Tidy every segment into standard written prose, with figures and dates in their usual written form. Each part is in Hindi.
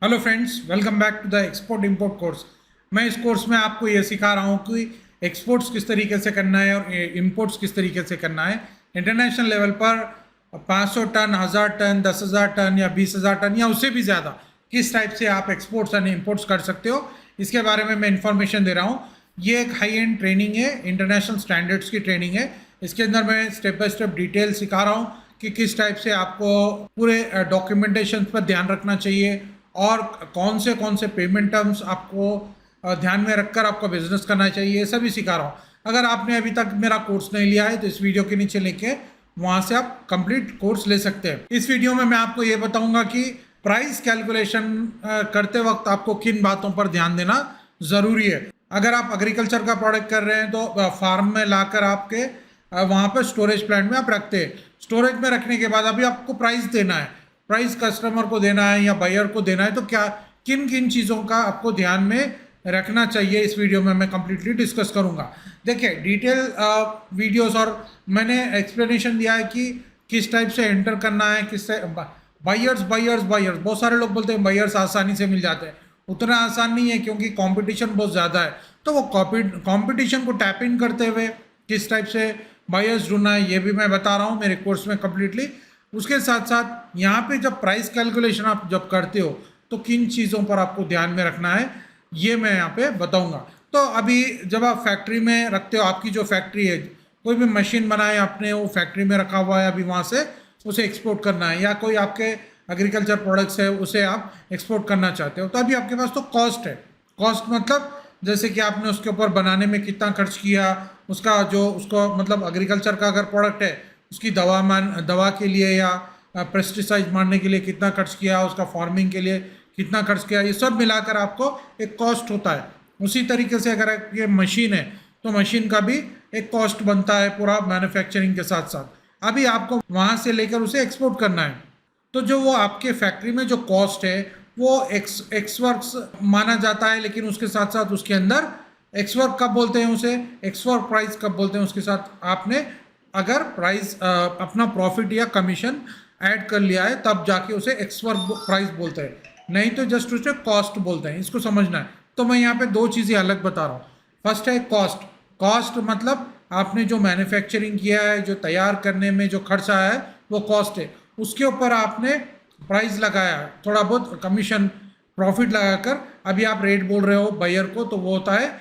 Hello friends, welcome back to the export import course. मैं इस कोर्स में आपको ये सिखा रहा हूँ कि एक्सपोर्ट्स किस तरीके से करना है और इंपोर्ट्स किस तरीके से करना है। इंटरनेशनल लेवल पर 500 टन, 1000 टन, 10,000 टन या 20,000 टन या उससे भी ज़्यादा किस टाइप से आप एक्सपोर्ट्स एंड इंपोर्ट्स कर सकते हो, इसके बारे में मैं इंफॉर्मेशन दे रहा हूँ। ये एक हाई एंड ट्रेनिंग है, इंटरनेशनल स्टैंडर्ड्स की ट्रेनिंग है। इसके अंदर मैं स्टेप बाय स्टेप डिटेल सिखा रहा हूँ कि किस टाइप से आपको पूरे डॉक्यूमेंटेशन पर ध्यान रखना चाहिए और कौन से पेमेंट टर्म्स आपको ध्यान में रखकर आपको बिजनेस करना चाहिए, ये सभी सिखा रहा हूँ। अगर आपने अभी तक मेरा कोर्स नहीं लिया है तो इस वीडियो के नीचे लेके वहाँ से आप कंप्लीट कोर्स ले सकते हैं। इस वीडियो में मैं आपको ये बताऊंगा कि प्राइस कैलकुलेशन करते वक्त आपको किन बातों पर ध्यान देना ज़रूरी है। अगर आप एग्रीकल्चर का प्रोडक्ट कर रहे हैं तो फार्म में लाकर आपके वहाँ पर स्टोरेज प्लांट में आप रखते हैं। स्टोरेज में रखने के बाद अभी आपको प्राइस देना है, प्राइस कस्टमर को देना है या बायर को देना है, तो क्या किन किन चीज़ों का आपको ध्यान में रखना चाहिए, इस वीडियो में मैं कंप्लीटली डिस्कस करूंगा। देखिए, डिटेल वीडियोस और मैंने एक्सप्लेनेशन दिया है कि किस टाइप से एंटर करना है, किस बायर्स बायर्स बायर्स बहुत सारे लोग बोलते हैं बायर्स आसानी से मिल जाते हैं। उतना आसान नहीं है क्योंकि कंपटीशन बहुत ज़्यादा है। तो वो कंपटीशन को टैप इन करते हुए किस टाइप से बायर्स ढूंढना है, ये भी मैं बता रहा हूँ मेरे कोर्स में कम्प्लीटली। उसके साथ साथ यहाँ पे जब प्राइस कैलकुलेशन आप जब करते हो तो किन चीज़ों पर आपको ध्यान में रखना है, ये मैं यहाँ पे बताऊँगा। तो अभी जब आप फैक्ट्री में रखते हो, आपकी जो फैक्ट्री है, कोई भी मशीन बनाए आपने, वो फैक्ट्री में रखा हुआ है, अभी वहाँ से उसे एक्सपोर्ट करना है, या कोई आपके एग्रीकल्चर प्रोडक्ट्स है उसे आप एक्सपोर्ट करना चाहते हो, तो अभी आपके पास तो कॉस्ट है। कॉस्ट मतलब जैसे कि आपने उसके ऊपर बनाने में कितना खर्च किया, उसका जो उसको मतलब एग्रीकल्चर का अगर प्रोडक्ट है उसकी दवा के लिए या पेस्टिसाइड मारने के लिए कितना खर्च किया, उसका फार्मिंग के लिए कितना खर्च किया, ये सब मिलाकर आपको एक कॉस्ट होता है। उसी तरीके से अगर ये मशीन है तो मशीन का भी एक कॉस्ट बनता है पूरा मैन्युफैक्चरिंग के साथ साथ। अभी आपको वहाँ से लेकर उसे एक्सपोर्ट करना है, तो जो वो आपके फैक्ट्री में जो कॉस्ट है वो एक्स वर्क्स माना जाता है, लेकिन उसके साथ साथ उसके अंदर एक्स वर्क कब बोलते हैं, उसे एक्स वर्क प्राइस कब बोलते हैं, उसके साथ आपने अगर प्राइस अपना प्रॉफिट या कमीशन ऐड कर लिया है तब जाके उसे एक्स वर्क प्राइस बोलते हैं, नहीं तो जस्ट उसे कॉस्ट बोलते हैं। इसको समझना है। तो मैं यहाँ पे दो चीज़ें अलग बता रहा हूँ। फर्स्ट है कॉस्ट। कॉस्ट मतलब आपने जो मैन्युफैक्चरिंग किया है, जो तैयार करने में जो खर्च आया है वो कॉस्ट है। उसके ऊपर आपने प्राइस लगाया, थोड़ा बहुत कमीशन प्रॉफिट लगाकर अभी आप रेट बोल रहे हो बायर को, तो वो होता है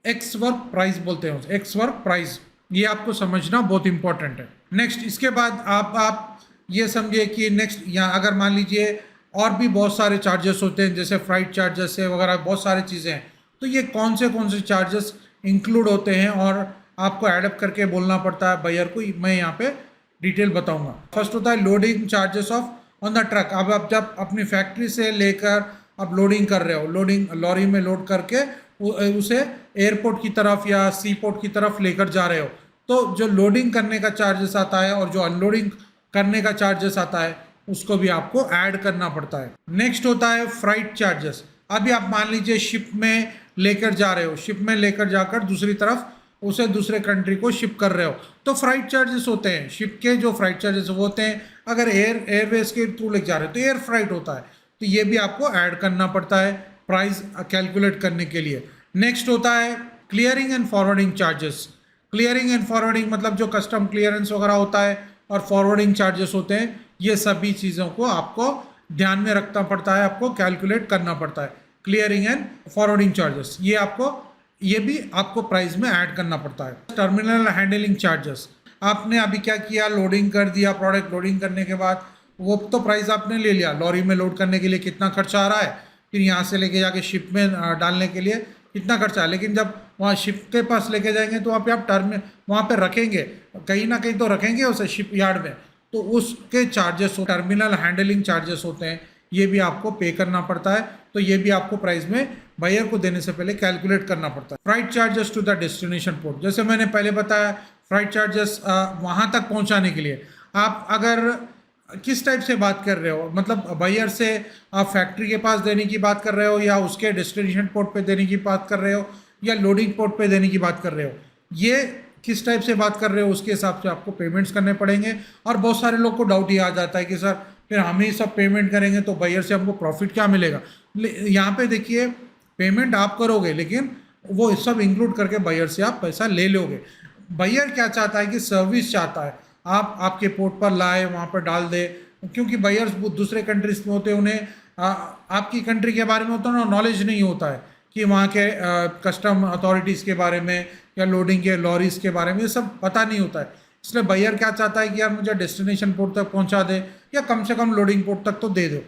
एक्स वर्क प्राइस बोलते हैं, एक्स वर्क प्राइस। ये आपको समझना बहुत इंपॉर्टेंट है। नेक्स्ट, इसके बाद आप ये समझिए कि नेक्स्ट यहाँ अगर मान लीजिए और भी बहुत सारे चार्जेस होते हैं, जैसे फ्लाइट चार्जेस है वगैरह, बहुत सारी चीज़ें हैं, तो ये कौन से चार्जेस इंक्लूड होते हैं और आपको एडअप करके बोलना पड़ता है बायर को, मैं यहाँ पे डिटेल बताऊंगा। फर्स्ट होता है loading charges of on the truck. अब आप जब अपनी फैक्ट्री से लेकर आप लोडिंग कर रहे हो, लोडिंग लॉरी में लोड करके उसे एयरपोर्ट की तरफ या सी पोर्ट की तरफ लेकर जा रहे हो, तो जो लोडिंग करने का चार्जेस आता है और जो अनलोडिंग करने का चार्जेस आता है उसको भी आपको ऐड करना पड़ता है। नेक्स्ट होता है फ्राइट चार्जेस। अभी आप मान लीजिए शिप में लेकर जा रहे हो, शिप में लेकर जाकर दूसरी तरफ उसे दूसरे कंट्री को शिप कर रहे हो, तो फ्राइट चार्जेस होते हैं। शिप के जो फ्राइट चार्जेस होते हैं, अगर एयरवेज के थ्रू लेकर जा रहे हो तो एयर फ्राइट होता है, तो ये भी आपको ऐड करना पड़ता है प्राइस कैलकुलेट करने के लिए। नेक्स्ट होता है clearing and forwarding charges. Clearing and forwarding मतलब जो कस्टम क्लियरेंस वगैरह होता है और फॉरवर्डिंग चार्जेस होते हैं, ये सभी चीज़ों को आपको ध्यान में रखना पड़ता है, आपको कैलकुलेट करना पड़ता है। क्लियरिंग एंड फॉरवर्डिंग चार्जेस ये भी आपको प्राइस में ऐड करना पड़ता है। टर्मिनल हैंडलिंग चार्जेस, आपने अभी क्या किया, लोडिंग कर दिया प्रोडक्ट, लोडिंग करने के बाद वो तो प्राइस आपने ले लिया, लॉरी में लोड करने के लिए कितना खर्चा आ रहा है, फिर यहाँ से लेके जाके शिप में डालने के लिए कितना खर्चा है, लेकिन जब वहाँ शिप के पास लेके जाएंगे तो वहाँ पे आप वहाँ पे रखेंगे, कहीं ना कहीं तो रखेंगे उसे शिप यार्ड में, तो उसके चार्जेस टर्मिनल हैंडलिंग चार्जेस होते हैं, ये भी आपको पे करना पड़ता है। तो ये भी आपको प्राइस में बायर को देने से पहले कैलकुलेट करना पड़ता है। Freight charges to the destination port, जैसे मैंने पहले बताया, फ्राइट चार्जेस वहाँ तक पहुँचाने के लिए आप अगर किस टाइप से बात कर रहे हो, मतलब बायर से आप फैक्ट्री के पास देने की बात कर रहे हो या उसके डेस्टिनेशन पोर्ट पे देने की बात कर रहे हो या लोडिंग पोर्ट पे देने की बात कर रहे हो, ये किस टाइप से बात कर रहे हो उसके हिसाब से आपको पेमेंट्स करने पड़ेंगे। और बहुत सारे लोग को डाउट ये आ जाता है कि सर फिर हम ही सब पेमेंट करेंगे तो बायर से हमको प्रॉफिट क्या मिलेगा। यहाँ पे देखिए पेमेंट आप करोगे लेकिन वो सब इंक्लूड करके बायर से आप पैसा ले लोगे। बायर क्या चाहता है कि सर्विस चाहता है, आप आपके पोर्ट पर लाए वहाँ पर डाल दे, क्योंकि बायर्स दूसरे कंट्रीज में होते हैं, उन्हें आपकी कंट्री के बारे में होता है ना नॉलेज नहीं होता है कि वहाँ के कस्टम अथॉरिटीज़ के बारे में या लोडिंग के लॉरीज के बारे में ये सब पता नहीं होता है। इसलिए बायर क्या चाहता है कि यार मुझे डेस्टिनेशन पोर्ट तक पहुँचा दे या कम से कम लोडिंग पोर्ट तक तो दे दो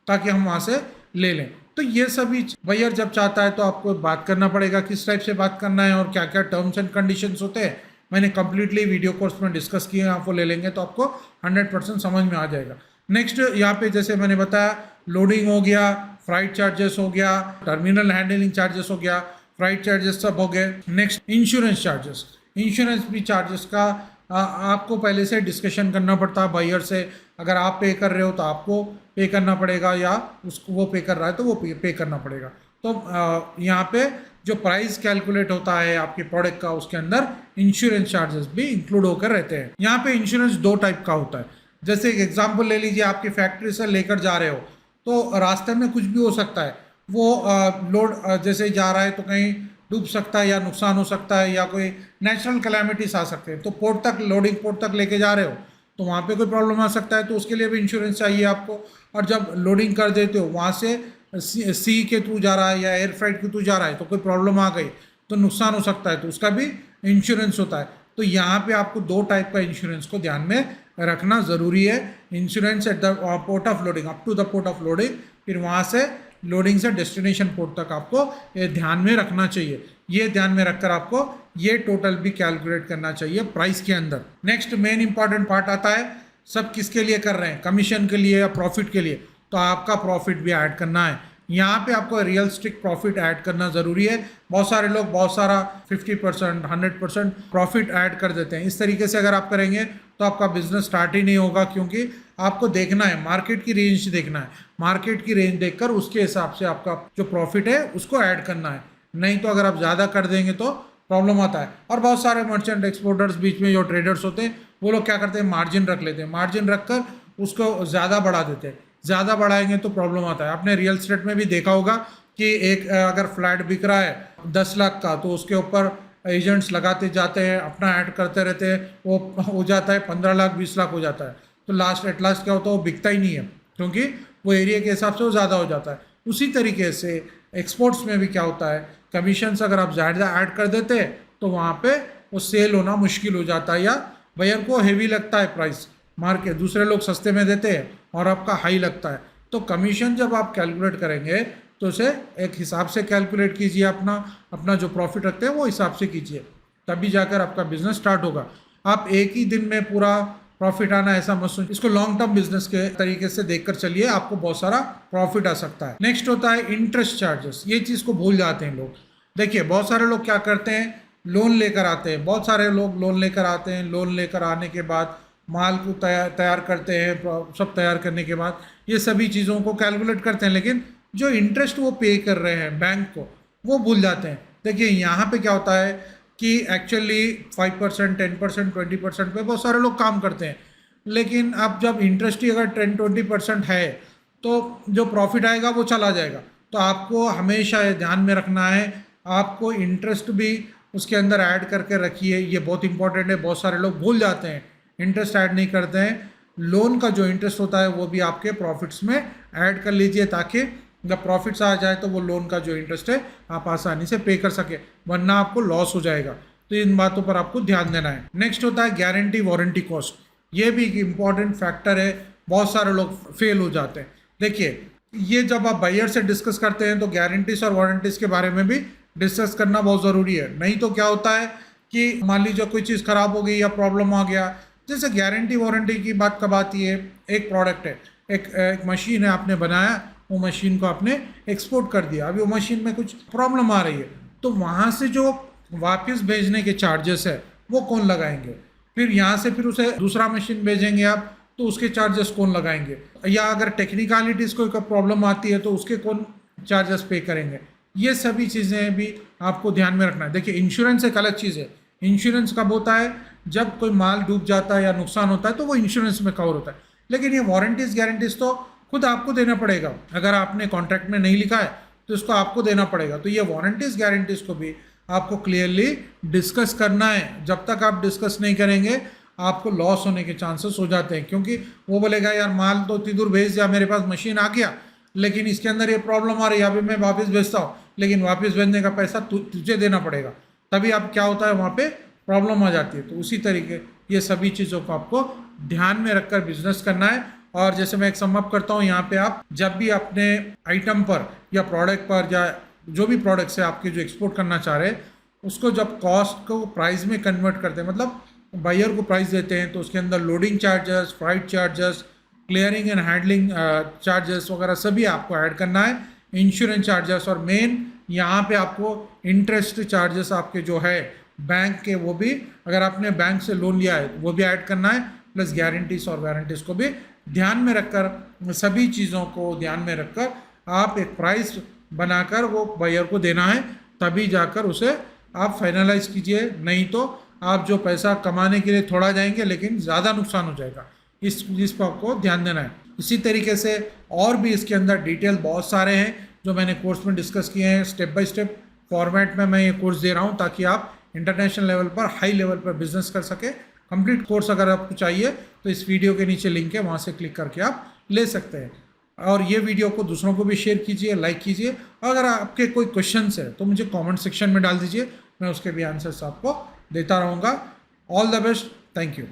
ताकि हम वहाँ से ले लें। तो ये सभी बायर जब चाहता है तो आपको बात करना पड़ेगा किस टाइप से बात करना है और क्या क्या टर्म्स एंड कंडीशंस होते हैं। मैंने कंप्लीटली वीडियो कोर्स में डिस्कस किए हैं, आपको ले लेंगे तो आपको 100% समझ में आ जाएगा। नेक्स्ट यहाँ पे जैसे मैंने बताया लोडिंग हो गया, फ्राइट चार्जेस हो गया, टर्मिनल हैंडलिंग चार्जेस हो गया, फ्राइट चार्जेस सब हो गए। नेक्स्ट इंश्योरेंस चार्जेस, इंश्योरेंस भी चार्जेस का आपको पहले से डिस्कशन करना पड़ता है बायर से। अगर आप पे कर रहे हो तो आपको पे करना पड़ेगा या उसको वो पे कर रहा है तो वो पे करना पड़ेगा। तो यहाँ पे जो प्राइस कैलकुलेट होता है आपके प्रोडक्ट का उसके अंदर इंश्योरेंस चार्जेस भी इंक्लूड होकर रहते हैं। यहाँ पे इंश्योरेंस दो टाइप का होता है। जैसे एक एग्जांपल ले लीजिए, आपकी फैक्ट्री से लेकर जा रहे हो तो रास्ते में कुछ भी हो सकता है, वो लोड जैसे जा रहा है तो कहीं डूब सकता है या नुकसान हो सकता है या कोई नेचुरल कैलामिटीज आ सकते हैं। तो पोर्ट तक लोडिंग पोर्ट तक लेके जा रहे हो तो वहाँ पे कोई प्रॉब्लम आ सकता है, तो उसके लिए भी इंश्योरेंस चाहिए आपको। और जब लोडिंग कर देते हो वहाँ से सी के थ्रू जा रहा है या एयर फ्राइट के थ्रू जा रहा है तो कोई प्रॉब्लम आ गई तो नुकसान हो सकता है, तो उसका भी इंश्योरेंस होता है। तो यहाँ पे आपको दो टाइप का इंश्योरेंस को ध्यान में रखना ज़रूरी है। Insurance at the port of loading up to the port of loading, फिर वहाँ से लोडिंग से डेस्टिनेशन पोर्ट तक आपको ये ध्यान में रखना चाहिए। ये ध्यान में रखकर आपको ये टोटल भी कैलकुलेट करना चाहिए प्राइस के अंदर। नेक्स्ट मेन इंपॉर्टेंट पार्ट आता है, सब किसके लिए कर रहे हैं, कमीशन के लिए या प्रॉफिट के लिए, तो आपका प्रॉफिट भी ऐड करना है। यहाँ पे आपको रियलिस्टिक प्रॉफिट ऐड करना ज़रूरी है। बहुत सारे लोग बहुत सारा 50% 100% प्रॉफिट ऐड कर देते हैं। इस तरीके से अगर आप करेंगे तो आपका बिजनेस स्टार्ट ही नहीं होगा, क्योंकि आपको देखना है मार्केट की रेंज देखना है, मार्केट की रेंज देखकर उसके हिसाब से आपका जो प्रॉफिट है उसको ऐड करना है। नहीं तो अगर आप ज़्यादा कर देंगे तो प्रॉब्लम आता है। और बहुत सारे मर्चेंट एक्सपोर्टर्स बीच में जो ट्रेडर्स होते हैं वो लोग क्या करते हैं, मार्जिन रख लेते हैं, मार्जिन रखकर उसको ज़्यादा बढ़ा देते हैं। ज़्यादा बढ़ाएंगे तो प्रॉब्लम आता है। आपने रियल एस्टेट में भी देखा होगा कि एक अगर फ्लैट बिक रहा है 10 लाख का तो उसके ऊपर एजेंट्स लगाते जाते हैं, अपना ऐड करते रहते हैं, वो हो जाता है 15 लाख 20 लाख हो जाता है। तो एट लास्ट क्या होता है, वो बिकता ही नहीं है, क्योंकि वो एरिया के हिसाब से वो ज़्यादा हो जाता है। उसी तरीके से एक्सपोर्ट्स में भी क्या होता है, कमीशंस अगर आप ज़्यादा ऐड कर देते हैं तो वहाँ पे वो सेल होना मुश्किल हो जाता है, या बायर को हेवी लगता है प्राइस, मार्केट दूसरे लोग सस्ते में देते हैं और आपका हाई लगता है। तो कमीशन जब आप कैलकुलेट करेंगे तो उसे एक हिसाब से कैलकुलेट कीजिए, अपना जो प्रॉफिट रखते हैं वो हिसाब से कीजिए, तभी जाकर आपका बिजनेस स्टार्ट होगा। आप एक ही दिन में पूरा प्रॉफिट आना ऐसा मत सोचिए, इसको लॉन्ग टर्म बिजनेस के तरीके से देखकर चलिए, आपको बहुत सारा प्रॉफिट आ सकता है। नेक्स्ट होता है इंटरेस्ट चार्जेस। ये चीज़ को भूल जाते हैं लोग। देखिए बहुत सारे लोग क्या करते हैं, लोन लेकर आते हैं, बहुत सारे लोग लोन लेकर आते हैं, लोन लेकर आने के बाद माल को तैयार करते हैं, सब तैयार करने के बाद ये सभी चीज़ों को कैलकुलेट करते हैं, लेकिन जो इंटरेस्ट वो पे कर रहे हैं बैंक को वो भूल जाते हैं। देखिए यहाँ पे क्या होता है कि एक्चुअली 5%, 10%, 20% पे बहुत सारे लोग काम करते हैं, लेकिन अब जब इंटरेस्ट ही अगर 10-20% है तो जो प्रॉफिट आएगा वो चला जाएगा। तो आपको हमेशा ये ध्यान में रखना है, आपको इंटरेस्ट भी उसके अंदर ऐड करके रखिए, ये बहुत इंपॉर्टेंट है। बहुत सारे लोग भूल जाते हैं, इंटरेस्ट ऐड नहीं करते हैं। लोन का जो इंटरेस्ट होता है वो भी आपके प्रॉफिट्स में ऐड कर लीजिए, ताकि जब प्रॉफिट्स आ जाए तो वो लोन का जो इंटरेस्ट है आप आसानी से पे कर सके, वरना आपको लॉस हो जाएगा। तो इन बातों पर आपको ध्यान देना है। नेक्स्ट होता है गारंटी वारंटी कॉस्ट। ये भी एक इम्पॉर्टेंट फैक्टर है, बहुत सारे लोग फेल हो जाते हैं। देखिए ये जब आप बायर से डिस्कस करते हैं तो गारंटीज और वारंटीज़ के बारे में भी डिस्कस करना बहुत ज़रूरी है। नहीं तो क्या होता है कि मान लीजिए कोई चीज़ ख़राब हो गई या प्रॉब्लम आ गया, जैसे गारंटी वारंटी की बात कब आती है, एक प्रोडक्ट है, एक मशीन है, आपने बनाया, वो मशीन को आपने एक्सपोर्ट कर दिया, अभी वो मशीन में कुछ प्रॉब्लम आ रही है, तो वहाँ से जो वापस भेजने के चार्जेस है वो कौन लगाएंगे, फिर यहाँ से फिर उसे दूसरा मशीन भेजेंगे आप तो उसके चार्जेस कौन लगाएंगे, या अगर टेक्निकलिटीज़ कोई प्रॉब्लम आती है तो उसके कौन चार्जेस पे करेंगे। ये सभी चीज़ें भी आपको ध्यान में रखना है। देखिए इंश्योरेंस एक अलग चीज़ है। इंश्योरेंस कब होता है, जब कोई माल डूब जाता है या नुकसान होता है तो वो इंश्योरेंस में कवर होता है। लेकिन ये वारंटीज गारंटीज तो खुद आपको देना पड़ेगा। अगर आपने कॉन्ट्रैक्ट में नहीं लिखा है तो इसको आपको देना पड़ेगा। तो ये वारंटीज गारंटीज को भी आपको क्लियरली डिस्कस करना है। जब तक आप डिस्कस नहीं करेंगे आपको लॉस होने के चांसेस हो जाते हैं, क्योंकि वो बोलेगा यार माल तो इतनी दूर भेज दिया, मेरे पास मशीन आ गया, लेकिन इसके अंदर ये प्रॉब्लम आ रही है, अभी मैं वापस भेजता हूँ, लेकिन वापस भेजने का पैसा तुझे देना पड़ेगा। तभी आप क्या होता है वहाँ पे प्रॉब्लम आ जाती है। तो उसी तरीके ये सभी चीज़ों को आपको ध्यान में रखकर बिजनेस करना है। और जैसे मैं एक समअप करता हूँ यहाँ पे, आप जब भी अपने आइटम पर या प्रोडक्ट पर या जो भी प्रोडक्ट्स है आपके जो एक्सपोर्ट करना चाह रहे हैं, उसको जब कॉस्ट को प्राइस में कन्वर्ट करते हैं, मतलब बायर को प्राइस देते हैं, तो उसके अंदर loading charges, freight charges, clearing and handling charges वगैरह सभी आपको ऐड करना है, इंश्योरेंस चार्जेस, और मेन यहाँ पे आपको इंटरेस्ट चार्जेस आपके जो है बैंक के, वो भी अगर आपने बैंक से लोन लिया है वो भी ऐड करना है, प्लस गारंटीज और वारंटीज को भी ध्यान में रखकर, सभी चीज़ों को ध्यान में रखकर आप एक प्राइस बनाकर वो बायर को देना है, तभी जाकर उसे आप फाइनलाइज कीजिए। नहीं तो आप जो पैसा कमाने के लिए थोड़ा जाएंगे लेकिन ज़्यादा नुकसान हो जाएगा। इस पर आपको ध्यान देना है। इसी तरीके से और भी इसके अंदर डिटेल बहुत सारे हैं जो मैंने कोर्स में डिस्कस किए हैं। स्टेप बाय स्टेप फॉर्मेट में मैं ये कोर्स दे रहा हूँ ताकि आप इंटरनेशनल लेवल पर, हाई लेवल पर बिजनेस कर सके। कंप्लीट कोर्स अगर आपको चाहिए तो इस वीडियो के नीचे लिंक है, वहाँ से क्लिक करके आप ले सकते हैं। और ये वीडियो को दूसरों को भी शेयर कीजिए, लाइक कीजिए। अगर आपके कोई क्वेश्चंस है तो मुझे कमेंट सेक्शन में डाल दीजिए, मैं उसके भी आंसर्स आपको देता रहूँगा। All the best, thank you.